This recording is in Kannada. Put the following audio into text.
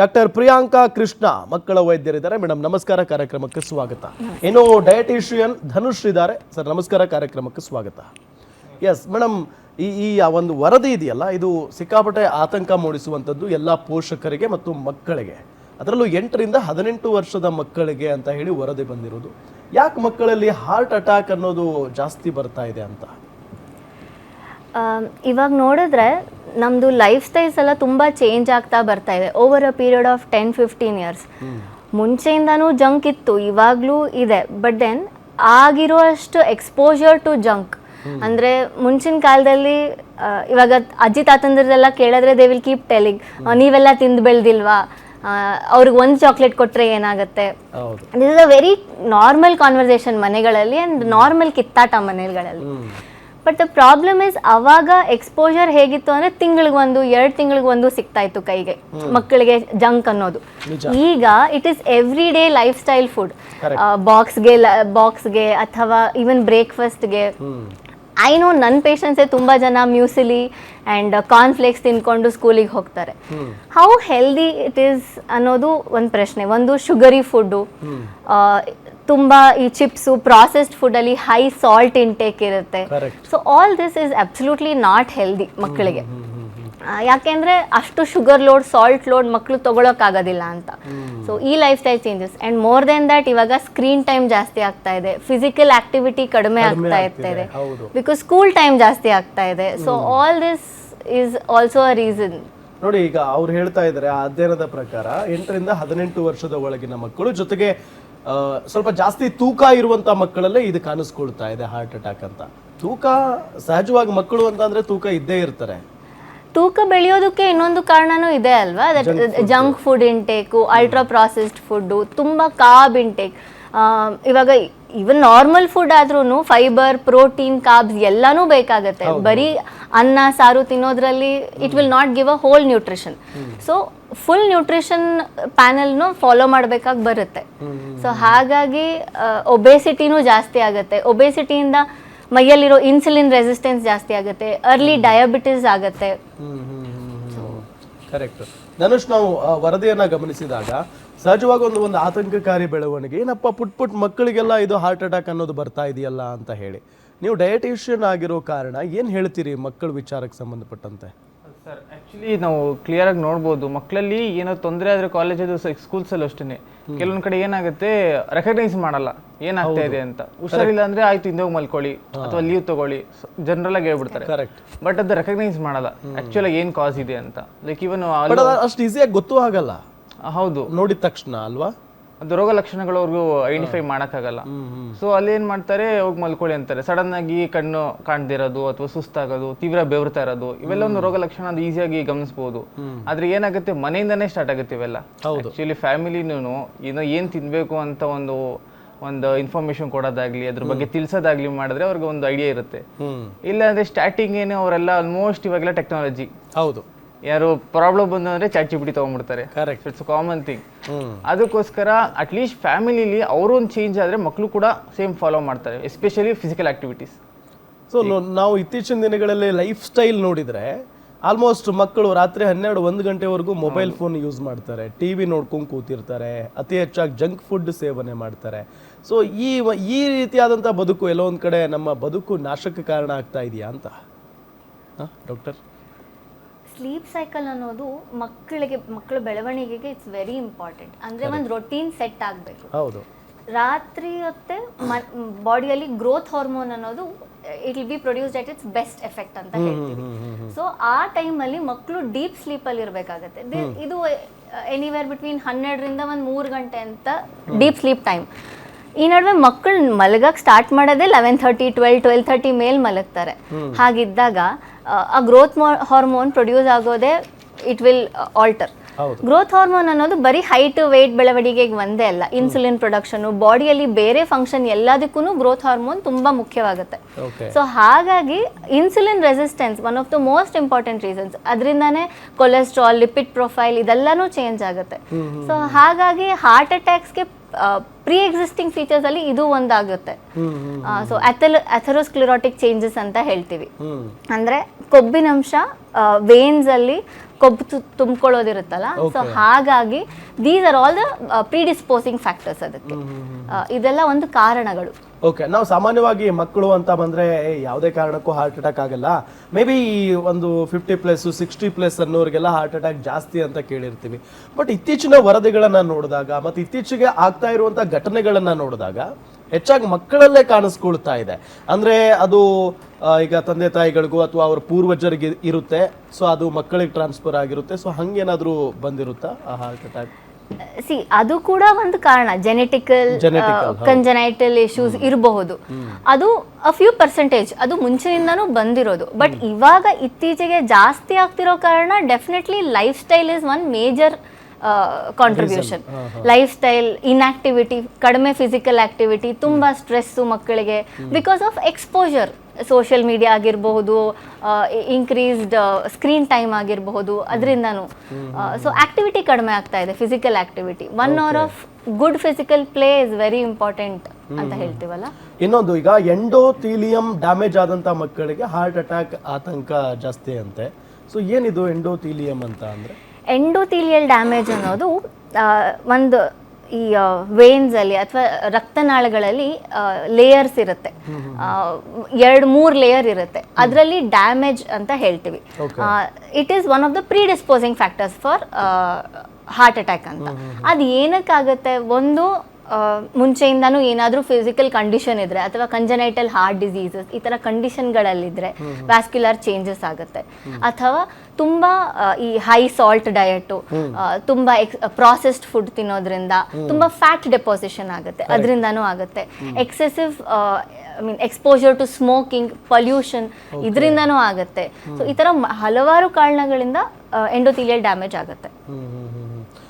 ಡಾಕ್ಟರ್ ಪ್ರಿಯಾಂಕಾ ಕೃಷ್ಣ ಮಕ್ಕಳ ವೈದ್ಯರಿದ್ದಾರೆ. ಮೇಡಮ್ ನಮಸ್ಕಾರ, ಕಾರ್ಯಕ್ರಮಕ್ಕೆ ಸ್ವಾಗತ. ಇನ್ನು ಡಯಟಿಷಿಯನ್ ಧನುಷ್ ಇದ್ದಾರೆ. ಸರ್ ನಮಸ್ಕಾರ, ಕಾರ್ಯಕ್ರಮಕ್ಕೆ ಸ್ವಾಗತ. ಎಸ್ ಮೇಡಮ್, ಈ ಒಂದು ವರದಿ ಇದೆಯಲ್ಲ, ಇದು ಸಿಕ್ಕಾಪಟ್ಟೆ ಆತಂಕ ಮೂಡಿಸುವಂಥದ್ದು ಎಲ್ಲ ಪೋಷಕರಿಗೆ ಮತ್ತು ಮಕ್ಕಳಿಗೆ. ಅದರಲ್ಲೂ 8 ರಿಂದ 18 ವರ್ಷದ ಮಕ್ಕಳಿಗೆ ಅಂತ ಹೇಳಿ ವರದಿ ಬಂದಿರೋದು. ಯಾಕೆ ಮಕ್ಕಳಲ್ಲಿ ಹಾರ್ಟ್ ಅಟ್ಯಾಕ್ ಅನ್ನೋದು ಜಾಸ್ತಿ ಬರ್ತಾ ಇದೆ ಅಂತ? ಇವಾಗ ನೋಡಿದ್ರೆ ನಮ್ಮದು ಲೈಫ್ ಸ್ಟೈಲ್ಸ್ ಎಲ್ಲ ತುಂಬ ಚೇಂಜ್ ಆಗ್ತಾ ಬರ್ತಾ ಇದೆ over a period of 10-15 years. ಮುಂಚೆಯಿಂದನೂ ಜಂಕ್ ಇತ್ತು, ಇವಾಗಲೂ ಇದೆ. ಬಟ್ ದೆನ್ ಆಗಿರುವಷ್ಟು ಎಕ್ಸ್ಪೋಜರ್ ಟು ಜಂಕ್ ಅಂದರೆ ಮುಂಚಿನ ಕಾಲದಲ್ಲಿ ಇವಾಗ ಅಜ್ಜಿ ತಾತಂದ್ರೆಲ್ಲ ಕೇಳಿದ್ರೆ ದೇ ವಿಲ್ ಕೀಪ್ ಟೆಲಿಂಗ್, ನೀವೆಲ್ಲ ತಿಂದು ಬೆಳೆದಿಲ್ವಾ, ಅವ್ರಿಗೆ ಒಂದು ಚಾಕ್ಲೇಟ್ ಕೊಟ್ಟರೆ ಏನಾಗುತ್ತೆ. This is a very normal conversation ಮನೆಗಳಲ್ಲಿ ಆ್ಯಂಡ್ ನಾರ್ಮಲ್ ಕಿತ್ತಾಟ ಮನೆಗಳಲ್ಲಿ. ಬಟ್ ದ ಪ್ರಾಬ್ಲಮ್ ಇಸ್ ಅವಾಗ ಎಕ್ಸ್ಪೋಜರ್ ಹೇಗಿತ್ತು ಅಂದರೆ ತಿಂಗಳಿಗೊಂದು 2 ತಿಂಗಳಿಗೊಂದು ಸಿಗ್ತಾ ಇತ್ತು ಕೈಗೆ ಮಕ್ಕಳಿಗೆ ಜಂಕ್ ಅನ್ನೋದು. ಈಗ it is everyday lifestyle food, ಬಾಕ್ಸ್ಗೆ ಅಥವಾ ಈವನ್ ಬ್ರೇಕ್ಫಾಸ್ಟ್ಗೆ. ಐ ನೋ ನನ್ನ ಪೇಷಂಟ್ಸೇ ತುಂಬ ಜನ ಮ್ಯೂಸಿಲಿ ಆ್ಯಂಡ್ ಕಾರ್ನ್ಫ್ಲೇಕ್ಸ್ ತಿನ್ಕೊಂಡು ಸ್ಕೂಲಿಗೆ ಹೋಗ್ತಾರೆ. ಹೌ ಹೆಲ್ದಿ ಇಟ್ ಈಸ್ ಅನ್ನೋದು ಒಂದು ಪ್ರಶ್ನೆ. ಒಂದು ಶುಗರಿ ಫುಡ್ಡು, ತುಂಬ ಈ ಚಿಪ್ಸು, ಪ್ರಾಸೆಸ್ಡ್ ಫುಡ್ಡಲ್ಲಿ ಹೈ ಸಾಲ್ಟ್ ಇಂಟೇಕ್ ಇರುತ್ತೆ. So all this is absolutely not healthy ಮಕ್ಕಳಿಗೆ. ಯಾಕೆಂದರೆ ಅಷ್ಟು ಶುಗರ್ ಲೋಡ್, ಸಾಲ್ಟ್ ಲೋಡ್ ಮಕ್ಕಳು ತೊಗೊಳಕ್ಕಾಗೋದಿಲ್ಲ ಅಂತ. ಸೊ ಈ life style changes and more than that ಇವಾಗ ಸ್ಕ್ರೀನ್ ಟೈಮ್ ಜಾಸ್ತಿ ಆಗ್ತಾ ಇದೆ, ಫಿಸಿಕಲ್ ಆಕ್ಟಿವಿಟಿ ಕಡಿಮೆ ಆಗ್ತಾ ಇರ್ತಾ ಬಿಕಾಸ್ ಸ್ಕೂಲ್ ಟೈಮ್ ಜಾಸ್ತಿ ಆಗ್ತಾ ಇದೆ. So all this is also a reason. ನೋಡಿ, ಈಗ ಅವ್ರು ಹೇಳ್ತಾ ಇದ್ದಾರೆ, ಆ ಅಧ್ಯಯನದ ಪ್ರಕಾರ 8 ರಿಂದ 18 ವರ್ಷದ ಒಳಗಿನ ಮಕ್ಕಳು, ಜೊತೆಗೆ ಸ್ವಲ್ಪ ಜಾಸ್ತಿ ತೂಕ ಇರುವಂತ ಮಕ್ಕಳಲ್ಲೇ ಇದು ಕಾಣಿಸ್ಕೊಳ್ತಾ ಇದೆ ಹಾರ್ಟ್ ಅಟ್ಯಾಕ್ ಅಂತ. ತೂಕ ಸಹಜವಾಗಿ ಮಕ್ಕಳು ಅಂತಂದ್ರೆ ತೂಕ ಇದ್ದೇ ಇರ್ತಾರೆ. ತೂಕ ಬೆಳೆಯೋದಕ್ಕೆ ಇನ್ನೊಂದು ಕಾರಣನೂ ಇದೆ ಅಲ್ವಾ, junk food intake, ultra processed food, ತುಂಬ ಕಾರ್ಬ್ ಇಂಟೇಕ್. ಇವಾಗ ಇವನ್ ನಾರ್ಮಲ್ ಫುಡ್ ಆದ್ರೂ ಫೈಬರ್, ಪ್ರೋಟೀನ್, ಕಾರ್ಬ್ಸ್ ಎಲ್ಲಾನು ಬೇಕಾಗತ್ತೆ. ಬರೀ ಅನ್ನ ಸಾರು ತಿನ್ನೋದ್ರಲ್ಲಿ it will not give a whole nutrition. So full nutrition ಪ್ಯಾನಲ್ನು ಫಾಲೋ ಮಾಡಬೇಕಾಗಿ ಬರುತ್ತೆ. ಸೊ ಹಾಗಾಗಿ ಒಬೇಸಿಟಿನೂ ಜಾಸ್ತಿ ಆಗುತ್ತೆ. ಒಬೇಸಿಟಿಯಿಂದ ಮೈಯಲ್ಲಿರೋ ಇನ್ಸುಲಿನ್ ರೆಸಿಸ್ಟೆನ್ಸ್ ಜಾಸ್ತಿ ಆಗುತ್ತೆ, ಅರ್ಲಿ ಡಯಾಬಿಟಿಸ್ ಆಗುತ್ತೆ. ಕರೆಕ್ಟ್. ಧನುಷ್, ನಾವು ವರದಿಯನ್ನ ಗಮನಿಸಿದಾಗ ಸಹಜವಾಗಿ ಒಂದು ಆತಂಕಕಾರಿ ಬೆಳವಣಿಗೆ ಏನಪ್ಪ, ಪುಟ್ ಮಕ್ಕಳಿಗೆಲ್ಲ ಇದು ಹಾರ್ಟ್ ಅಟ್ಯಾಕ್ ಅನ್ನೋದು ಬರ್ತಾ ಇದೆಯಲ್ಲ ಅಂತ ಹೇಳಿ. ನೀವು ಡಯಟಿಷಿಯನ್ ಆಗಿರೋ ಕಾರಣ ಏನು ಹೇಳ್ತೀರಿ ಮಕ್ಕಳ ವಿಚಾರಕ್ಕೆ ಸಂಬಂಧಪಟ್ಟಂತೆ? ಸರ್, ಆ್ಯಕ್ಚುಲಿ ನಾವು ಕ್ಲಿಯರ್ ಆಗಿ ನೋಡ್ಬೋದು, ಮಕ್ಕಳಲ್ಲಿ ಏನೋ ತೊಂದರೆ ಆದರೆ ಕಾಲೇಜದು ಸ್ಕೂಲ್ಸಲ್ಲೂ ಅಷ್ಟೇ ಕೆಲವೊಂದು ಕಡೆ ಏನಾಗುತ್ತೆ, ರೆಕಗ್ನೈಸ್ ಮಾಡಲ್ಲ ಏನಾಗ್ತಾ ಇದೆ ಅಂತ. ಹುಷಾರಿಲ್ಲ ಅಂದ್ರೆ ಆಯ್ತು ಇಂದೋಗಿ ಮಲ್ಕೊಳ್ಳಿ ಅಥವಾ ಲೀವ್ ತಗೊಳ್ಳಿ, ಜನರಲ್ ಆಗಿ ಹೇಳ್ಬಿಡ್ತಾರೆ. ಬಟ್ ಅದು ರೆಕಗ್ನೈಸ್ ಮಾಡಲ್ಲ ಆಕ್ಚುಲಿ ಏನ್ ಕಾಸ್ ಇದೆ ಅಂತ. ಲೈಕ್ ಇವನ್ ಅಷ್ಟು ಈಸಿಯಾಗಿ ಗೊತ್ತೂ ಆಗಲ್ಲ. ಹೌದು, ನೋಡಿದ ತಕ್ಷಣ ಅಲ್ವಾ ಅದು ರೋಗ ಲಕ್ಷಣಗಳು ಅವ್ರಿಗೂ ಐಡೆಂಟಿಫೈ ಮಾಡೋಕ್ಕಾಗಲ್ಲ. ಸೊ ಅಲ್ಲಿ ಏನ್ ಮಾಡ್ತಾರೆ, ಹೋಗಿ ಮಲ್ಕೊಳ್ಳಿ ಅಂತಾರೆ. ಸಡನ್ ಆಗಿ ಕಣ್ಣು ಕಾಣ್ದಿರೋದು ಅಥವಾ ಸುಸ್ತಾಗೋದು, ತೀವ್ರ ಬೆವರ್ತಾ ಇರೋದು, ಇವೆಲ್ಲ ಒಂದು ರೋಗ ಲಕ್ಷಣ, ಅದು ಈಸಿಯಾಗಿ ಗಮನಿಸಬಹುದು. ಆದ್ರೆ ಏನಾಗುತ್ತೆ, ಮನೆಯಿಂದಾನೇ ಸ್ಟಾರ್ಟ್ ಆಗುತ್ತೆ ಇವೆಲ್ಲ. ಆಕ್ಚುಲಿ ಫ್ಯಾಮಿಲಿನೂ ಏನ್ ತಿನ್ಬೇಕು ಅಂತ ಒಂದು ಇನ್ಫಾರ್ಮೇಶನ್ ಕೊಡೋದಾಗ್ಲಿ, ಅದ್ರ ಬಗ್ಗೆ ತಿಳಿಸೋದಾಗ್ಲಿ ಮಾಡಿದ್ರೆ ಅವ್ರಿಗೆ ಒಂದು ಐಡಿಯಾ ಇರುತ್ತೆ. ಇಲ್ಲ ಅಂದ್ರೆ ಸ್ಟಾರ್ಟಿಂಗ್ ಏನು ಅವರೆಲ್ಲ ಆಲ್ಮೋಸ್ಟ್ ಇವಾಗೆಲ್ಲ ಟೆಕ್ನಾಲಜಿ. ಹೌದು, ಯಾರು ಪ್ರಾಬ್ಲಮ್ ಬಂದ್ರೆ ಚಾಟ್ ಜಿಪಿಟಿ ತಗೊಂಡ್ಬಿಡ್ತಾರೆ. It's common thing. ಅದಕ್ಕೋಸ್ಕರ ಅಟ್ಲೀಸ್ಟ್ ಫ್ಯಾಮಿಲಿಲಿ ಅವರು ಒಂದು ಚೇಂಜ್ ಆದ್ರೆ ಮಕ್ಕಳು ಕೂಡ ಸೇಮ್ ಫಾಲೋ ಮಾಡ್ತಾರೆ, ಎಸ್ಪೆಷಲಿ ಫಿಸಿಕಲ್ ಆಕ್ಟಿವಿಟೀಸ್. ಸೊ ನಾವು ಇತ್ತೀಚಿನ ದಿನಗಳಲ್ಲಿ ಲೈಫ್ ಸ್ಟೈಲ್ ನೋಡಿದ್ರೆ ಆಲ್ಮೋಸ್ಟ್ ಮಕ್ಕಳು ರಾತ್ರಿ 12-1 ಗಂಟೆವರೆಗೂ ಮೊಬೈಲ್ ಫೋನ್ ಯೂಸ್ ಮಾಡ್ತಾರೆ, ಟಿವಿ ನೋಡ್ಕೊಂಡು ಕೂತಿರ್ತಾರೆ, ಅತಿ ಹೆಚ್ಚಾಗಿ ಜಂಕ್ ಫುಡ್ ಸೇವನೆ ಮಾಡ್ತಾರೆ. ಸೊ ಈ ರೀತಿಯಾದಂಥ ಬದುಕು ಎಲ್ಲೋ ಒಂದು ಕಡೆ ನಮ್ಮ ಬದುಕು ನಾಶಕ್ಕೆ ಕಾರಣ ಆಗ್ತಾ ಇದೆಯಾ ಅಂತ ಡಾಕ್ಟರ್? ಸ್ಲೀಪ್ ಸೈಕಲ್ ಅನ್ನೋದು ಮಕ್ಕಳ ಬೆಳವಣಿಗೆಗೆ ಇಟ್ಸ್ ವೆರಿ ಇಂಪಾರ್ಟೆಂಟ್. ಅಂದರೆ ಒಂದು ರೊಟೀನ್ ಸೆಟ್ ಆಗಬೇಕು. ಹೌದು, ರಾತ್ರಿ ಹೊತ್ತೆ ಬಾಡಿಯಲ್ಲಿ ಗ್ರೋತ್ ಹಾರ್ಮೋನ್ ಅನ್ನೋದು it will be produced at it's best effect ಅಂತ ಹೇಳ್ತೀವಿ. ಸೊ ಆ ಟೈಮಲ್ಲಿ ಮಕ್ಕಳು ಡೀಪ್ ಸ್ಲೀಪಲ್ಲಿ ಇರಬೇಕಾಗತ್ತೆ. ಇದು ಎನಿವೇರ್ ಬಿಟ್ವೀನ್ 12 ರಿಂದ 3 ಗಂಟೆ ಅಂತ ಡೀಪ್ ಸ್ಲೀಪ್ ಟೈಮ್. ಈ ನಡುವೆ ಮಕ್ಕಳು ಮಲಗಕ್ಕೆ ಸ್ಟಾರ್ಟ್ ಮಾಡೋದೇ 11:30, 12:30 ಮೇಲೆ ಮಲಗ್ತಾರೆ. ಹಾಗಿದ್ದಾಗ ಆ ಗ್ರೋತ್ ಹಾರ್ಮೋನ್ ಪ್ರೊಡ್ಯೂಸ್ ಆಗೋದೇ it will alter. Growth hormone ಅನ್ನೋದು ಬರೀ ಹೈಟ್ ವೇಟ್ ಬೆಳವಣಿಗೆಗೆ ಒಂದೇ ಅಲ್ಲ, ಇನ್ಸುಲಿನ್ ಪ್ರೊಡಕ್ಷನ್, ಬಾಡಿಯಲ್ಲಿ ಬೇರೆ ಫಂಕ್ಷನ್ ಎಲ್ಲದಕ್ಕೂ ಗ್ರೋತ್ ಹಾರ್ಮೋನ್ ತುಂಬಾ ಮುಖ್ಯವಾಗುತ್ತೆ. ಸೊ ಹಾಗಾಗಿ insulin resistance one of the most important reasons. ಅದರಿಂದಾನೇ ಕೊಲೆಸ್ಟ್ರಾಲ್, ಲಿಪಿಡ್ ಪ್ರೊಫೈಲ್ ಇದೆಲ್ಲಾನು ಚೇಂಜ್ ಆಗುತ್ತೆ. ಸೊ ಹಾಗಾಗಿ ಹಾರ್ಟ್ ಅಟ್ಯಾಕ್ಸ್ಗೆ ಪ್ರೀ ಎಕ್ಸಿಸ್ಟಿಂಗ್ ಫೀಚರ್ಸ್ ಅಲ್ಲಿ ಇದು ಒಂದಾಗುತ್ತೆ. ಸೊ ಅಥೆರೋಸ್ಕ್ಲೆರೋಟಿಕ್ ಚೇಂಜಸ್ ಅಂತ ಹೇಳ್ತೀವಿ. ಅಂದ್ರೆ ಕೊಬ್ಬಿನಂಶ ವೇನ್ಸ್ ಅಲ್ಲಿ ಕೊಬ್ಬು ತುಂಬಿಕೊಳ್ಳೋದಿರುತ್ತಲ್ಲ, ಸೊ ಹಾಗಾಗಿ these are all the predisposing factors ಅದಕ್ಕೆ. ಇದೆಲ್ಲ ಒಂದು ಕಾರಣಗಳು. ಓಕೆ, ನಾವು ಸಾಮಾನ್ಯವಾಗಿ ಮಕ್ಕಳು ಅಂತ ಬಂದ್ರೆ ಯಾವುದೇ ಕಾರಣಕ್ಕೂ ಹಾರ್ಟ್ ಅಟ್ಯಾಕ್ ಆಗಲ್ಲ, ಮೇ ಬಿ ಒಂದು 50+ 60+ ಅನ್ನೋರಿಗೆಲ್ಲ ಹಾರ್ಟ್ ಅಟ್ಯಾಕ್ ಜಾಸ್ತಿ ಅಂತ ಕೇಳಿರ್ತೀವಿ. ಬಟ್ ಇತ್ತೀಚಿನ ವರದಿಗಳನ್ನ ನೋಡಿದಾಗ ಮತ್ತು ಇತ್ತೀಚೆಗೆ ಆಗ್ತಾ ಇರುವಂತ ಘಟನೆಗಳನ್ನ ನೋಡಿದಾಗ ಹೆಚ್ಚಾಗಿ ಮಕ್ಕಳಲ್ಲೇ ಕಾಣಿಸ್ಕೊಳ್ತಾ ಇದೆ. ಅಂದ್ರೆ ಅದು ಈಗ ತಂದೆ ತಾಯಿಗಳಿಗೂ ಅಥವಾ ಅವ್ರ ಪೂರ್ವಜರಿಗೆ ಇರುತ್ತೆ, ಸೊ ಅದು ಮಕ್ಕಳಿಗೆ ಟ್ರಾನ್ಸ್ಫರ್ ಆಗಿರುತ್ತೆ. ಸೊ ಹಂಗೇನಾದ್ರೂ ಬಂದಿರುತ್ತಾ ಆ ಹಾರ್ಟ್ ಅಟ್ಯಾಕ್? ಅದು ಕೂಡ ಒಂದು ಕಾರಣ, ಜೆನೆಟಿಕಲ್ ಕಂಜನೈಟಲ್ ಇಶ್ಯೂಸ್ ಇರಬಹುದು. ಅದು ಫ್ಯೂ ಪರ್ಸೆಂಟೇಜ್, ಅದು ಮುಂಚಿನಿಂದನೂ ಬಂದಿರೋದು. ಬಟ್ ಇವಾಗ ಇತ್ತೀಚೆಗೆ ಜಾಸ್ತಿ ಆಗ್ತಿರೋ ಕಾರಣ definitely life style is one major contribution. Life style, inactivity, ಕಡಿಮೆ ಫಿಸಿಕಲ್ ಆಕ್ಟಿವಿಟಿ, ತುಂಬಾ ಸ್ಟ್ರೆಸ್ಸು ಮಕ್ಕಳಿಗೆ because of exposure. Social media ಆಗಿರಬಹುದು, ಇನ್ಕ್ರೀಸ್ಡ್ ಸ್ಕ್ರೀನ್ ಟೈಮ್ ಆಗಿರಬಹುದು, ಅದರಿಂದನೂ. ಸೊ ಆಕ್ಟಿವಿಟಿ ಕಡಿಮೆ ಆಗ್ತಾ ಇದೆ, physical activity. 1 hour of good physical play is very important ಅಂತ ಹೇಳ್ತೀವಲ್ಲ. ಇನ್ನೊಂದು, ಈಗ ಎಂಡೋಥೀಲಿಯಂ ಡ್ಯಾಮೇಜ್ ಆದಂತ ಮಕ್ಕಳಿಗೆ ಹಾರ್ಟ್ ಅಟ್ಯಾಕ್ ಆತಂಕ ಜಾಸ್ತಿ ಅಂತೆ. ಸೊ ಏನಿದು ಎಂಡೋಥೀಲಿಯಂ ಅಂತ ಅಂದ್ರೆ? ಎಂಡೋಥೀಲಿಯಲ್ ಡ್ಯಾಮೇಜ್ ಅನ್ನೋದು ಒಂದು ಈ ವೇನ್ಸ್ ಅಲ್ಲಿ ಅಥವಾ ರಕ್ತನಾಳಗಳಲ್ಲಿ ಲೇಯರ್ಸ್ ಇರುತ್ತೆ, 2-3 ಲೇಯರ್ ಇರುತ್ತೆ. ಅದರಲ್ಲಿ ಡ್ಯಾಮೇಜ್ ಅಂತ ಹೇಳ್ತೀವಿ. It is one of the predisposing factors for heart attack ಅಂತ. ಅದು ಏನಕ್ಕಾಗುತ್ತೆ, ಒಂದು ಮುಂಚೆಯಿಂದನೂ ಏನಾದರೂ ಫಿಸಿಕಲ್ ಕಂಡೀಷನ್ ಇದ್ರೆ ಅಥವಾ ಕಂಜನೈಟಲ್ ಹಾರ್ಟ್ ಡಿಸೀಸಸ್ ಈ ಥರ ಕಂಡೀಷನ್ಗಳಲ್ಲಿದ್ದರೆ ವ್ಯಾಸ್ಕ್ಯುಲರ್ ಚೇಂಜಸ್ ಆಗುತ್ತೆ. ಅಥವಾ ತುಂಬ ಈ ಹೈ ಸಾಲ್ಟ್ ಡಯಟು, ತುಂಬ ಪ್ರಾಸೆಸ್ಡ್ ಫುಡ್ ತಿನ್ನೋದ್ರಿಂದ ತುಂಬ ಫ್ಯಾಟ್ ಡೆಪಾಸಿಷನ್ ಆಗುತ್ತೆ, ಅದರಿಂದನೂ ಆಗುತ್ತೆ. Excessive exposure to smoking, pollution, ಇದರಿಂದನೂ ಆಗುತ್ತೆ. ಸೊ ಈ ಥರ ಹಲವಾರು ಕಾರಣಗಳಿಂದ ಎಂಡೋಥೀಲಿಯಲ್ ಡ್ಯಾಮೇಜ್ ಆಗುತ್ತೆ.